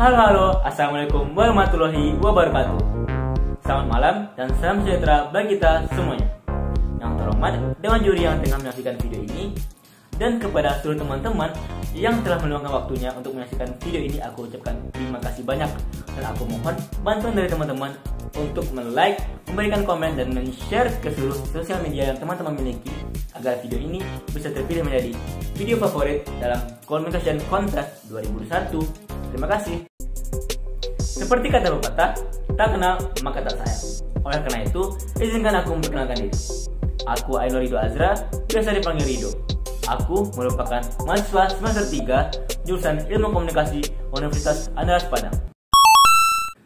Halo, assalamualaikum warahmatullahi wabarakatuh. Selamat malam dan salam sejahtera bagi kita semuanya. Yang terhormat Dewan Juri yang tengah menyaksikan video ini, dan kepada seluruh teman-teman yang telah meluangkan waktunya untuk menyaksikan video ini, aku ucapkan terima kasih banyak. Dan aku mohon bantuan dari teman-teman untuk like, memberikan komen, dan men-share ke seluruh sosial media yang teman-teman miliki agar video ini bisa terpilih menjadi video favorit dalam Communication Contest 2021. Terima kasih. Seperti kata pepatah, tak kenal maka tak sayang. Oleh karena itu, izinkan aku memperkenalkan diri. Aku Ainur Ridho Azra, biasa dipanggil Ridho. Aku merupakan mahasiswa semester 3 jurusan Ilmu Komunikasi Universitas Andalas Padang.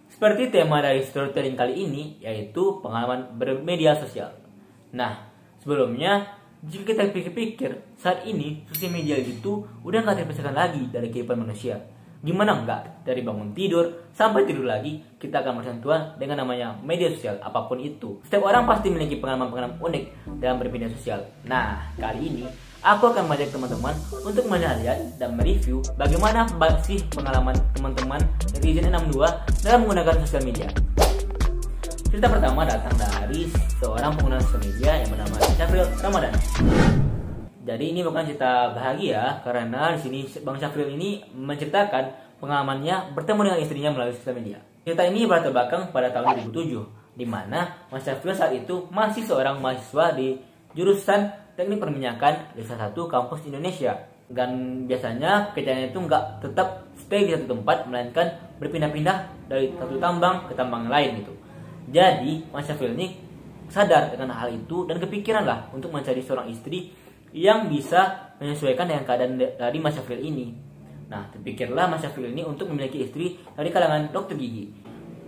Seperti tema dari storytelling kali ini, yaitu pengalaman bermedia sosial. Nah, sebelumnya, jika kita pikir-pikir, saat ini sosial media itu udah nggak terpisahkan lagi dari kehidupan manusia. Gimana enggak, dari bangun tidur sampai tidur lagi, kita akan bersentuhan dengan namanya media sosial, apapun itu. Setiap orang pasti memiliki pengalaman-pengalaman unik dalam bermedia sosial. Nah, kali ini aku akan mengajak teman-teman untuk melihat dan mereview bagaimana sih pengalaman teman-teman netizen 62 dalam menggunakan sosial media. Cerita pertama datang dari seorang pengguna sosial media yang bernama Syafril Ramadhani. Jadi ini bukan cerita bahagia, karena di sini Bang Syafril ini menceritakan pengalamannya bertemu dengan istrinya melalui sosial media. Cerita ini berlatar belakang pada tahun 2007, di mana Mas Syafril saat itu masih seorang mahasiswa di jurusan Teknik Perminyakan di salah satu kampus di Indonesia. Dan biasanya kerjanya itu nggak tetap stay di satu tempat, melainkan berpindah-pindah dari satu tambang ke tambang lain gitu. Jadi Mas Syafril ini sadar dengan hal itu dan kepikiran lah untuk mencari seorang istri yang bisa menyesuaikan dengan keadaan dari Mas Syafril ini. Nah, terpikirlah Mas Syafril ini untuk memiliki istri dari kalangan dokter gigi.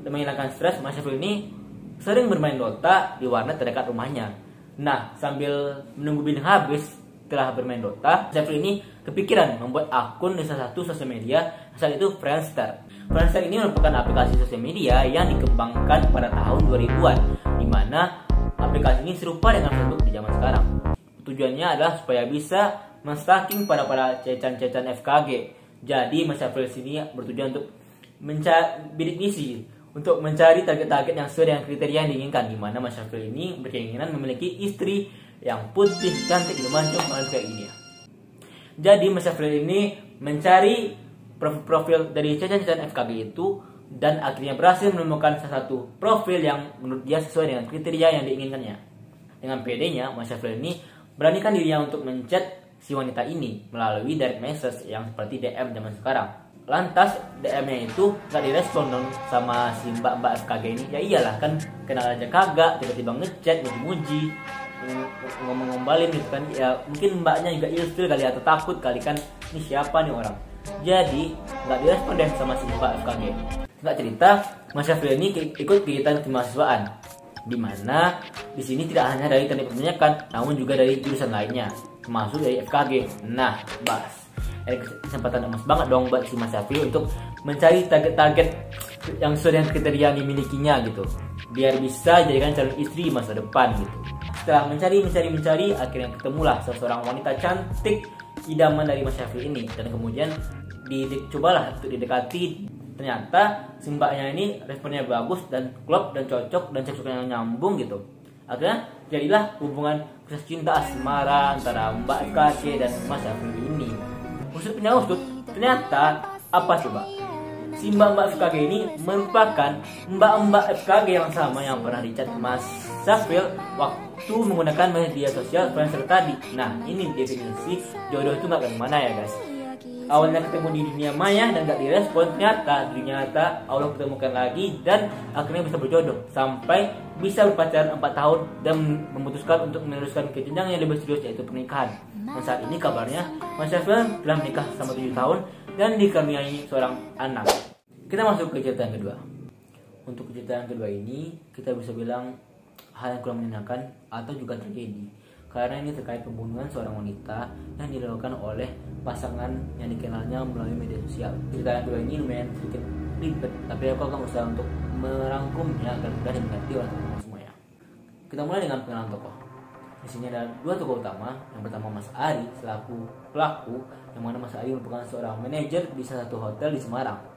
Dan menghilangkan stres, Mas Syafril ini sering bermain Dota di warnet terdekat rumahnya. Nah, sambil menunggu bintang habis setelah bermain Dota, Syafril ini kepikiran membuat akun di salah satu sosial media, saat itu Friendster. Friendster ini merupakan aplikasi sosial media yang dikembangkan pada tahun 2000-an, di mana aplikasi ini serupa dengan Facebook di zaman sekarang. Tujuannya adalah supaya bisa men-stalking para cecan-cecan FKG. Jadi Mas Syafril sini bertujuan untuk mencari bidik misi, untuk mencari target-target yang sesuai dengan kriteria yang diinginkan. Di mana Mas Syafril ini berkeinginan memiliki istri yang putih, cantik, dan mancung kayak gini ya. Jadi Mas Syafril ini mencari profil dari cecan-cecan FKG itu, dan akhirnya berhasil menemukan salah satu profil yang menurut dia sesuai dengan kriteria yang diinginkannya. Dengan pedenya, Mas Syafril ini beranikan dirinya untuk menchat si wanita ini melalui direct message yang seperti DM zaman sekarang. Lantas DM-nya itu gak direspon dong sama si mbak-mbak FKG ini. Ya iyalah, kan kenal aja kagak, tiba-tiba ngechat, muji-muji, ngomong-ngombalin gitu kan. Ya mungkin mbaknya juga ilfil kali, atau takut kali kan, ini siapa nih orang. Jadi gak direspon deh sama si mbak FKG. Nggak cerita, Mas Syafril ini ikut kegiatan kemahasiswaan, di mana di sini tidak hanya dari teknik perminyakan, namun juga dari jurusan lainnya, termasuk dari FKG. Nah, bahas kesempatan emas banget dong buat si Mas Syafril untuk mencari target-target yang sesuai dengan kriteria yang dimilikinya gitu, biar bisa jadikan calon istri masa depan gitu. Setelah mencari, akhirnya ketemulah seorang wanita cantik idaman dari Mas Syafril ini, dan kemudian dicobalah untuk didekati. Ternyata si mbaknya ini responnya bagus dan klop dan cocok dan cocoknya nyambung gitu. Akhirnya jadilah hubungan kisah cinta asmara antara Mbak FKG dan Mas Syafril ini. Maksudnya ternyata apa coba? Si mbak FKG ini merupakan mbak FKG yang sama yang pernah dicat Mas Syafril waktu menggunakan media sosial Friendster tadi. Nah, ini definisi jodoh itu nggak kemana ya guys. Awalnya ketemu di dunia maya dan gak direspon, ternyata di dunia nyata Allah ketemukan lagi dan akhirnya bisa berjodoh sampai bisa berpacaran 4 tahun dan memutuskan untuk meneruskan ke jenjang yang lebih serius, yaitu pernikahan. Dan saat ini kabarnya Mas Syafril telah menikah selama 7 tahun dan dikaruniai seorang anak. Kita masuk ke cerita yang kedua. Untuk cerita yang kedua ini kita bisa bilang hal yang kurang menyenangkan atau juga tragedi, karena ini terkait pembunuhan seorang wanita yang dilakukan oleh pasangan yang dikenalnya melalui media sosial. Cerita yang kedua ini lumayan sedikit ribet, tapi aku akan berusaha untuk merangkumnya agar mudah dimengerti oleh teman-teman semuanya. Kita mulai dengan pengenalan tokoh. Di sini ada dua tokoh utama. Yang pertama Mas Ari selaku pelaku, yang mana Mas Ari merupakan seorang manajer di salah satu hotel di Semarang.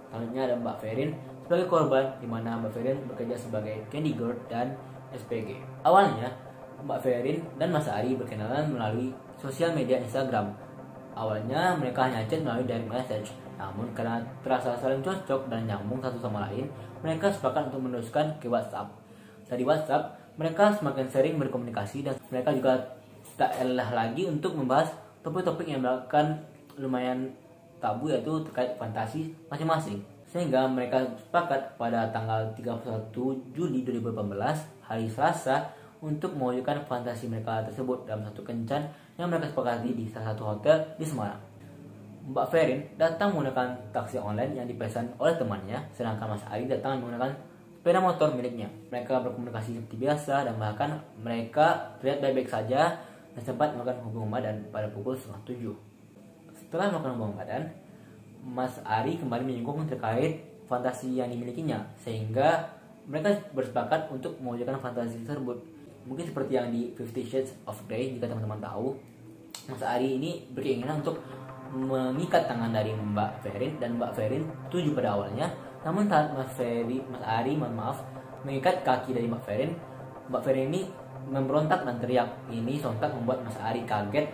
Selanjutnya ada Mbak Ferin sebagai korban, di mana Mbak Ferin bekerja sebagai candy girl dan SPG. Awalnya Mbak Ferin dan Mas Ari berkenalan melalui sosial media Instagram. Awalnya mereka hanya chat melalui direct message, namun karena terasa saling cocok dan nyambung satu sama lain, mereka sepakat untuk meneruskan ke WhatsApp. Dari WhatsApp, mereka semakin sering berkomunikasi dan mereka juga tak lelah lagi untuk membahas topik-topik yang bahkan lumayan tabu, yaitu terkait fantasi masing-masing. Sehingga mereka sepakat pada tanggal 31 Juli 2018, hari Selasa, untuk mewujudkan fantasi mereka tersebut dalam satu kencan yang mereka sepakati di salah satu hotel di Semarang. Mbak Ferin datang menggunakan taksi online yang dipesan oleh temannya, sedangkan Mas Ari datang menggunakan sepeda motor miliknya. Mereka berkomunikasi seperti biasa dan bahkan mereka terlihat baik-baik saja dan sempat melakukan hubungan badan pada pukul 6:30. Setelah melakukan hubungan badan, Mas Ari kembali menyinggung terkait fantasi yang dimilikinya, sehingga mereka bersepakat untuk mewujudkan fantasi tersebut. Mungkin seperti yang di 50 Shades of Grey, jika teman-teman tahu, Mas Ari ini berkeinginan untuk mengikat tangan dari Mbak Ferin, dan Mbak Ferin setuju pada awalnya. Namun saat Mas Ari mengikat kaki dari Mbak Ferin ini memberontak dan teriak. Ini sontak membuat Mas Ari kaget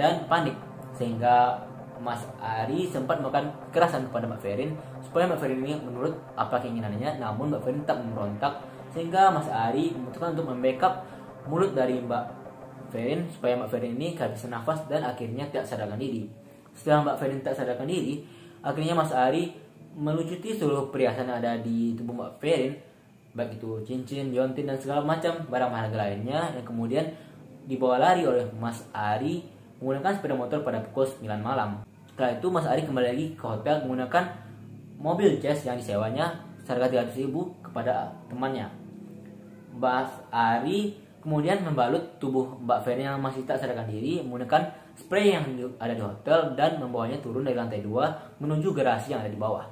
dan panik, sehingga Mas Ari sempat melakukan kekerasan kepada Mbak Ferin supaya Mbak Ferin ini menurut apa keinginannya. Namun Mbak Ferin tak memberontak, sehingga Mas Ari memutuskan untuk membackup mulut dari Mbak Ferin supaya Mbak Ferin ini kehabisan nafas dan akhirnya tidak sadarkan diri. Setelah Mbak Ferin tak sadarkan diri, akhirnya Mas Ari melucuti seluruh perhiasan yang ada di tubuh Mbak Ferin, baik itu cincin, liontin, dan segala macam barang berharga lainnya, yang kemudian dibawa lari oleh Mas Ari menggunakan sepeda motor pada pukul 9 malam. Setelah itu Mas Ari kembali lagi ke hotel menggunakan mobil jazz yang disewanya seharga 300.000 kepada temannya. Mas Ari kemudian membalut tubuh Mbak Ferin yang masih tak sadarkan diri menggunakan spray yang ada di hotel dan membawanya turun dari lantai 2 menuju garasi yang ada di bawah.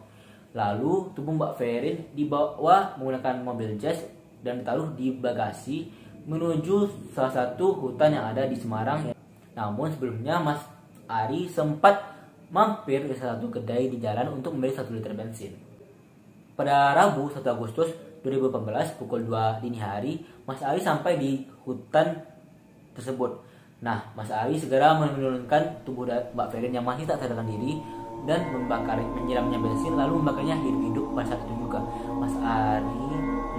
Lalu tubuh Mbak Ferin dibawa menggunakan mobil jazz dan ditaruh di bagasi menuju salah satu hutan yang ada di Semarang. Namun sebelumnya Mas Ari sempat mampir ke salah satu kedai di jalan untuk membeli 1 liter bensin. Pada Rabu 1 Agustus 2018 pukul 2 dini hari, Mas Ari sampai di hutan tersebut. Nah, Mas Ari segera menurunkan tubuh Mbak Ferin yang masih tak sadarkan diri dan menyiramnya bensin lalu membakarnya hidup-hidup pada saat itu juga. Mas Ari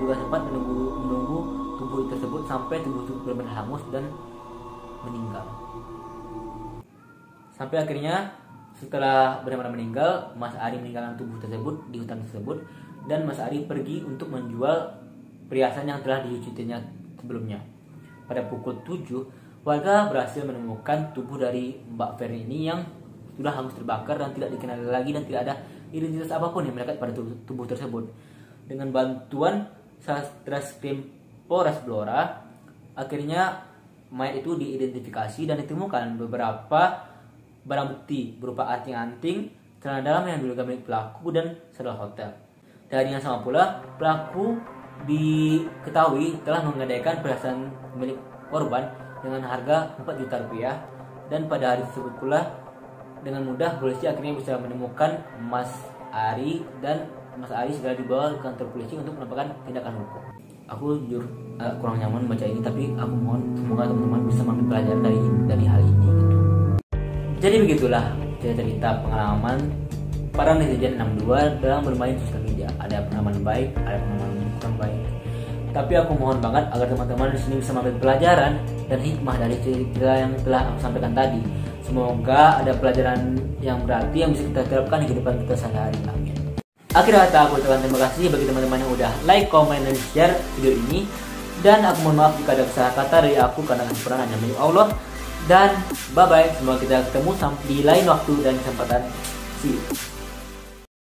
juga sempat menunggu tubuh tersebut sampai tubuh benar-benar hangus dan meninggal. Sampai akhirnya setelah benar-benar meninggal, Mas Ari meninggalkan tubuh tersebut di hutan tersebut, dan Mas Ari pergi untuk menjual perhiasan yang telah dilucutinya sebelumnya. Pada pukul 7, warga berhasil menemukan tubuh dari Mbak Ferin ini yang sudah hangus terbakar dan tidak dikenali lagi dan tidak ada identitas apapun yang melekat pada tubuh tersebut. Dengan bantuan Satreskrim Polres Blora, akhirnya mayat itu diidentifikasi dan ditemukan beberapa barang bukti berupa anting-anting, celana dalam yang diduga milik pelaku, dan seluruh hotel. Dari yang sama pula, pelaku diketahui telah menggadaikan perhiasan milik korban dengan harga 4 juta rupiah, dan pada hari tersebut pula dengan mudah polisi akhirnya bisa menemukan Mas Ari, dan Mas Ari segera dibawa ke kantor polisi untuk melakukan tindakan hukum. Aku jujur kurang nyaman membaca ini, tapi aku mohon semoga teman-teman bisa mengambil pelajaran dari hal ini gitu. Jadi begitulah cerita pengalaman para netizen 62 dalam bermain sosial media. Ada pengalaman baik, ada pengalaman kurang baik. Tapi aku mohon banget agar teman-teman di sini bisa mengambil pelajaran dan hikmah dari cerita yang telah aku sampaikan tadi. Semoga ada pelajaran yang berarti yang bisa kita terapkan di kehidupan kita sehari-hari. Amin. Akhir kata aku ucapkan terima kasih bagi teman-teman yang udah like, komen, dan share video ini. Dan aku mohon maaf jika ada kesalahan kata dari aku karena kesempurnaan hanya milik Allah. Dan bye-bye, semoga kita ketemu di lain waktu dan kesempatan. See you.